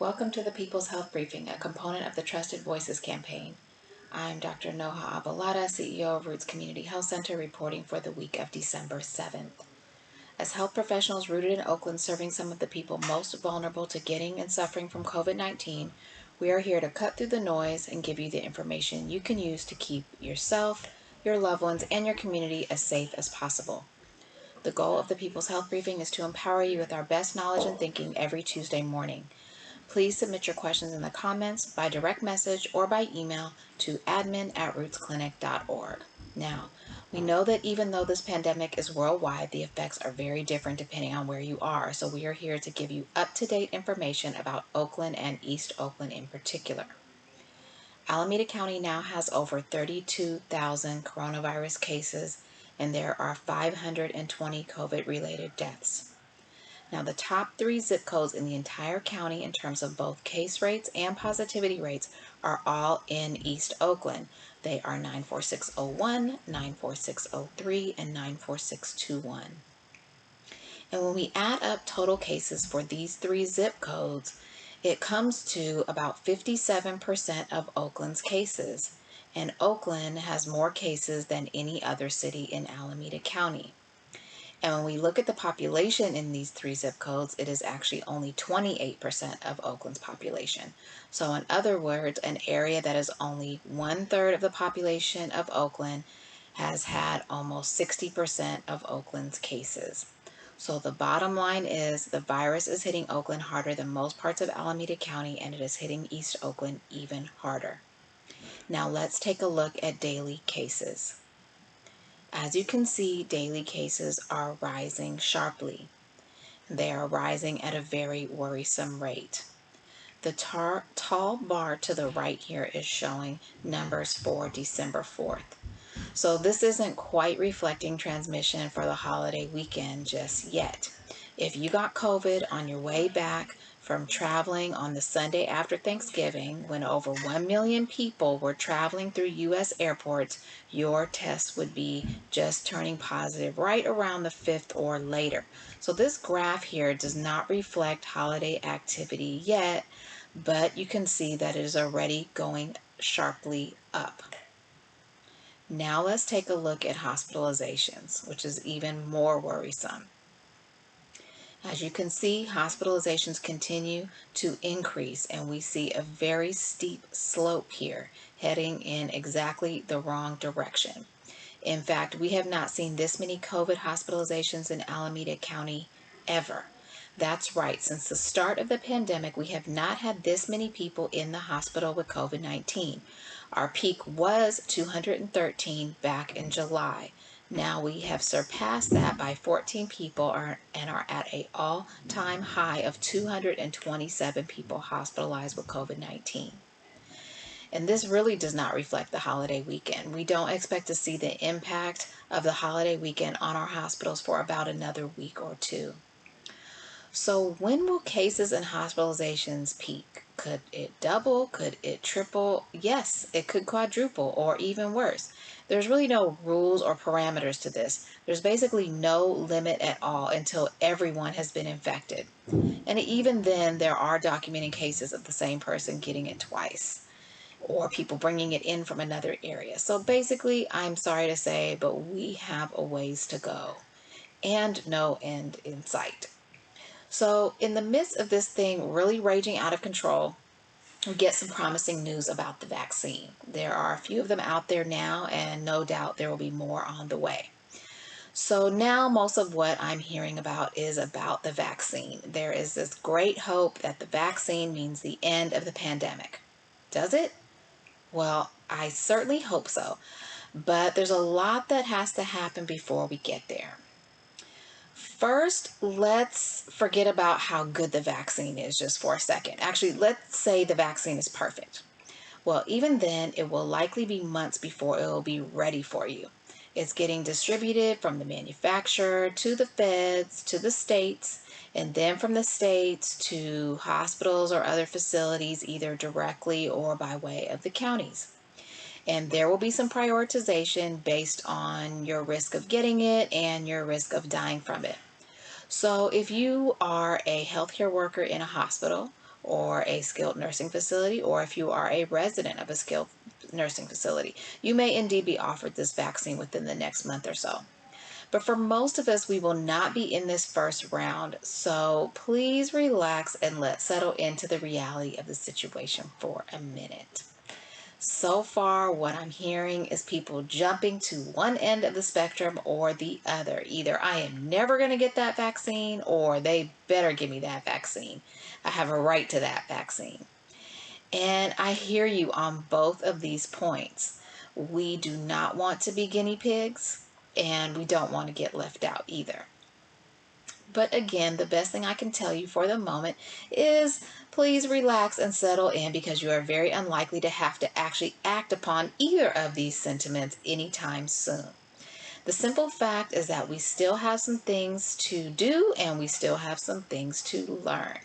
Welcome to the People's Health Briefing, a component of the Trusted Voices campaign. I'm Dr. Noha Aboelata, CEO of Roots Community Health Center, reporting for the week of December 7th. As health professionals rooted in Oakland serving some of the people most vulnerable to getting and suffering from COVID-19, we are here to cut through the noise and give you the information you can use to keep yourself, your loved ones, and your community as safe as possible. The goal of the People's Health Briefing is to empower you with our best knowledge and thinking every Tuesday morning. Please submit your questions in the comments, by direct message, or by email to admin@rootsclinic.org. Now, we know that even though this pandemic is worldwide, the effects are very different depending on where you are, so we are here to give you up-to-date information about Oakland and East Oakland in particular. Alameda County now has over 32,000 coronavirus cases, and there are 520 COVID-related deaths. Now, the top 3 zip codes in the entire county in terms of both case rates and positivity rates are all in East Oakland. They are 94601, 94603, and 94621. And when we add up total cases for these 3 zip codes, it comes to about 57% of Oakland's cases. And Oakland has more cases than any other city in Alameda County. And when we look at the population in these 3 zip codes, it is actually only 28% of Oakland's population. So in other words, an area that is only 1/3 of the population of Oakland has had almost 60% of Oakland's cases. So the bottom line is the virus is hitting Oakland harder than most parts of Alameda County, and it is hitting East Oakland even harder. Now let's take a look at daily cases. As you can see, daily cases are rising sharply. They are rising at a very worrisome rate. The tall bar to the right here is showing numbers for December 4th. So this isn't quite reflecting transmission for the holiday weekend just yet. If you got COVID on your way back from traveling on the Sunday after Thanksgiving, when over 1 million people were traveling through U.S. airports, your test would be just turning positive right around the 5th or later. So this graph here does not reflect holiday activity yet, but you can see that it is already going sharply up. Now let's take a look at hospitalizations, which is even more worrisome. As you can see, hospitalizations continue to increase, and we see a very steep slope here, heading in exactly the wrong direction. In fact, we have not seen this many COVID hospitalizations in Alameda County ever. That's right, since the start of the pandemic, we have not had this many people in the hospital with COVID-19. Our peak was 213 back in July. Now we have surpassed that by 14 people and are at an all-time high of 227 people hospitalized with COVID-19. And this really does not reflect the holiday weekend. We don't expect to see the impact of the holiday weekend on our hospitals for about another week or 2. So when will cases and hospitalizations peak? Could it double? Could it triple? Yes, it could quadruple or even worse. There's really no rules or parameters to this. There's basically no limit at all until everyone has been infected. And even then, there are documented cases of the same person getting it twice, or people bringing it in from another area. So basically, I'm sorry to say, but we have a ways to go and no end in sight. So in the midst of this thing really raging out of control, we get some promising news about the vaccine. There are a few of them out there now, and no doubt there will be more on the way. So now most of what I'm hearing about is about the vaccine. There is this great hope that the vaccine means the end of the pandemic. Does it? Well, I certainly hope so. But there's a lot that has to happen before we get there. First, let's forget about how good the vaccine is just for a second. Actually, let's say the vaccine is perfect. Well, even then, it will likely be months before it will be ready for you. It's getting distributed from the manufacturer to the feds, to the states, and then from the states to hospitals or other facilities, either directly or by way of the counties. And there will be some prioritization based on your risk of getting it and your risk of dying from it. So if you are a healthcare worker in a hospital, or a skilled nursing facility, or if you are a resident of a skilled nursing facility, you may indeed be offered this vaccine within the next month or so. But for most of us, we will not be in this first round, so please relax and let's settle into the reality of the situation for a minute. So far, what I'm hearing is people jumping to one end of the spectrum or the other. Either I am never going to get that vaccine, or they better give me that vaccine. I have a right to that vaccine. And I hear you on both of these points. We do not want to be guinea pigs, and we don't want to get left out either. But again, the best thing I can tell you for the moment is please relax and settle in, because you are very unlikely to have to actually act upon either of these sentiments anytime soon. The simple fact is that we still have some things to do and we still have some things to learn.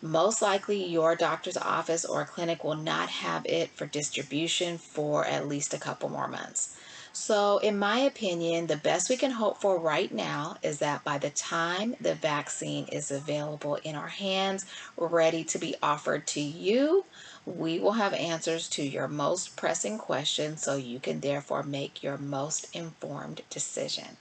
Most likely your doctor's office or clinic will not have it for distribution for at least a couple more months. So in my opinion, the best we can hope for right now is that by the time the vaccine is available in our hands, ready to be offered to you, we will have answers to your most pressing questions, so you can therefore make your most informed decision.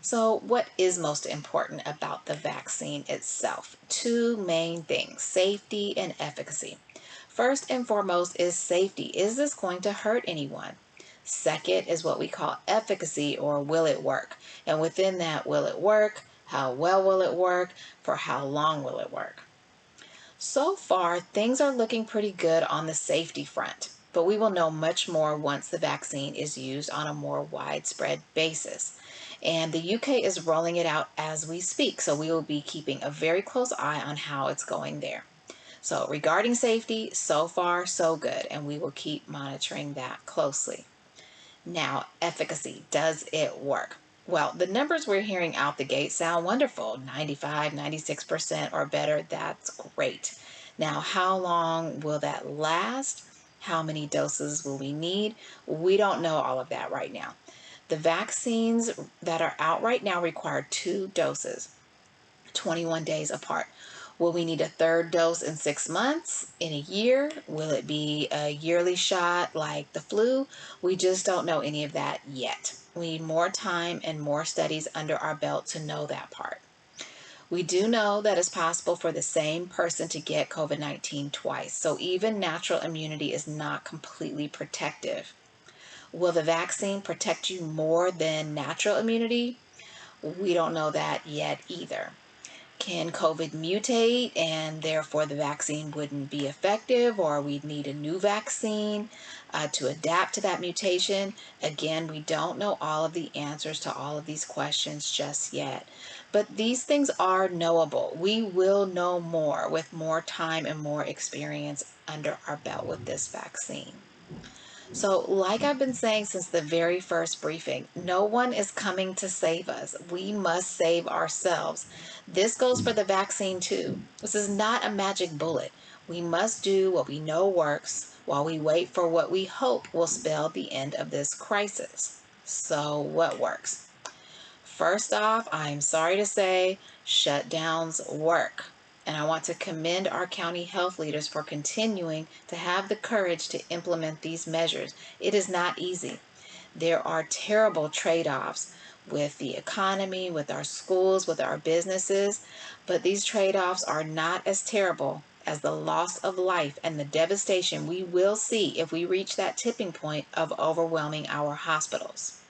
So what is most important about the vaccine itself? Two main things: safety and efficacy. First and foremost is safety. Is this going to hurt anyone? Second is what we call efficacy, or will it work? And within that, will it work? How well will it work? For how long will it work? So far, things are looking pretty good on the safety front, but we will know much more once the vaccine is used on a more widespread basis. And the UK is rolling it out as we speak, so we will be keeping a very close eye on how it's going there. So regarding safety, so far so good, and we will keep monitoring that closely. Now, efficacy, does it work? Well, the numbers we're hearing out the gate sound wonderful. 95, 96% or better, that's great. Now, how long will that last? How many doses will we need? We don't know all of that right now. The vaccines that are out right now require 2 doses, 21 days apart. Will we need a third dose in 6 months, in a year? Will it be a yearly shot like the flu? We just don't know any of that yet. We need more time and more studies under our belt to know that part. We do know that it's possible for the same person to get COVID-19 twice, so even natural immunity is not completely protective. Will the vaccine protect you more than natural immunity? We don't know that yet either. Can COVID mutate and therefore the vaccine wouldn't be effective, or we'd need a new vaccine to adapt to that mutation? Again, we don't know all of the answers to all of these questions just yet, but these things are knowable. We will know more with more time and more experience under our belt with this vaccine. So, like I've been saying since the very first briefing, no one is coming to save us. We must save ourselves. This goes for the vaccine too. This is not a magic bullet. We must do what we know works while we wait for what we hope will spell the end of this crisis. So, what works? First off, I'm sorry to say, shutdowns work. And I want to commend our county health leaders for continuing to have the courage to implement these measures. It is not easy. There are terrible trade-offs with the economy, with our schools, with our businesses, but these trade-offs are not as terrible as the loss of life and the devastation we will see if we reach that tipping point of overwhelming our hospitals.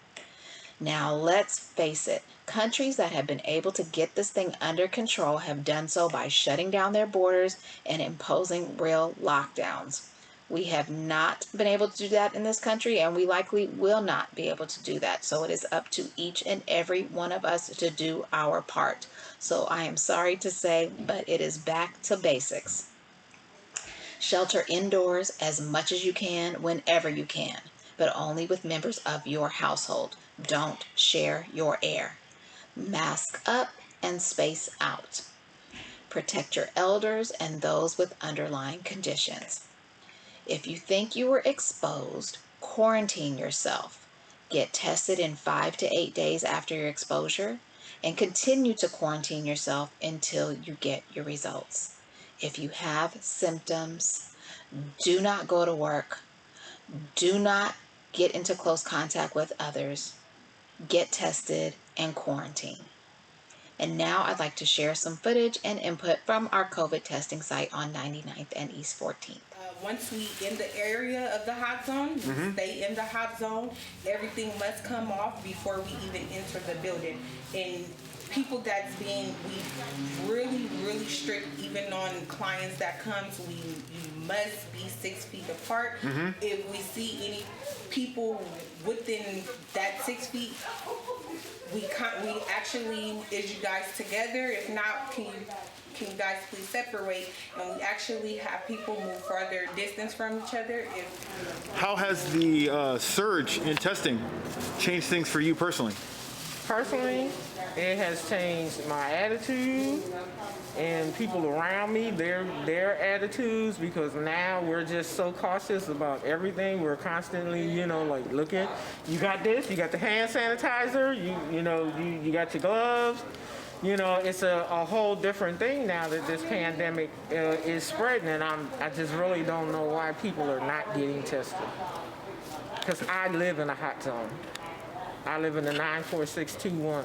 Now, let's face it, countries that have been able to get this thing under control have done so by shutting down their borders and imposing real lockdowns. We have not been able to do that in this country, and we likely will not be able to do that. So it is up to each and every one of us to do our part. So I am sorry to say, but it is back to basics. Shelter indoors as much as you can, whenever you can, but only with members of your household. Don't share your air. Mask up and space out. Protect your elders and those with underlying conditions. If you think you were exposed, quarantine yourself. Get tested in 5 to 8 days after your exposure, and continue to quarantine yourself until you get your results. If you have symptoms, do not go to work. Do not get into close contact with others. Get tested and quarantine. And now I'd like to share some footage and input from our COVID testing site on 99th and East 14th. Once we in the area of the hot zone, we stay in the hot zone. Everything must come off before we even enter the building. And people that's being, we really strict, even on clients that comes, you must be 6 feet apart. If we see any people within that 6 feet, we actually, is you guys together? If not, can you guys please separate? And we actually have people move further distance from each other. How has the surge in testing changed things for you personally? Personally, it has changed my attitude and people around me, their attitudes, because now we're just so cautious about everything. We're constantly, like looking. You got this, you got the hand sanitizer, you got your gloves. It's a whole different thing now that this pandemic is spreading, and I just really don't know why people are not getting tested. Because I live in a hot zone. I live in the 94621.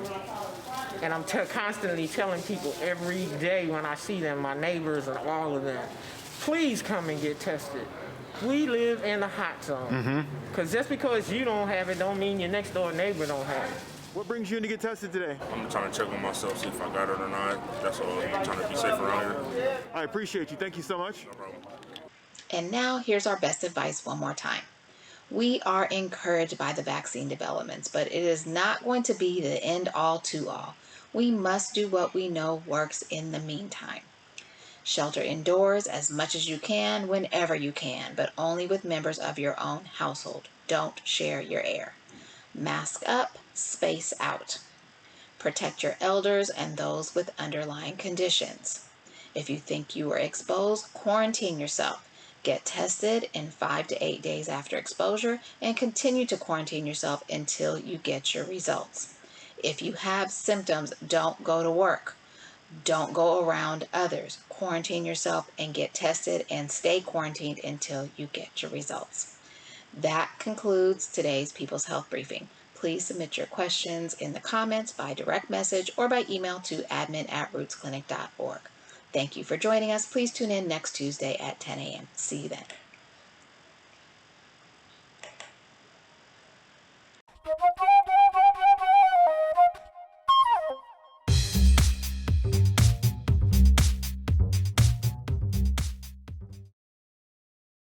And I'm constantly telling people every day when I see them, my neighbors and all of them, please come and get tested. We live in the hot zone. Because just because you don't have it don't mean your next door neighbor don't have it. What brings you in to get tested today? I'm trying to check on myself, see if I got it or not. That's all. I'm trying to be safe around here. I appreciate you. Thank you so much. No problem. And now here's our best advice one more time. We are encouraged by the vaccine developments, but it is not going to be the end all to all. We must do what we know works in the meantime. Shelter indoors as much as you can, whenever you can, but only with members of your own household. Don't share your air. Mask up, space out. Protect your elders and those with underlying conditions. If you think you are exposed, quarantine yourself. Get tested in 5 to 8 days after exposure and continue to quarantine yourself until you get your results. If you have symptoms, don't go to work. Don't go around others. Quarantine yourself and get tested and stay quarantined until you get your results. That concludes today's People's Health Briefing. Please submit your questions in the comments by direct message or by email to admin@rootsclinic.org. Thank you for joining us. Please tune in next Tuesday at 10 a.m. See you then.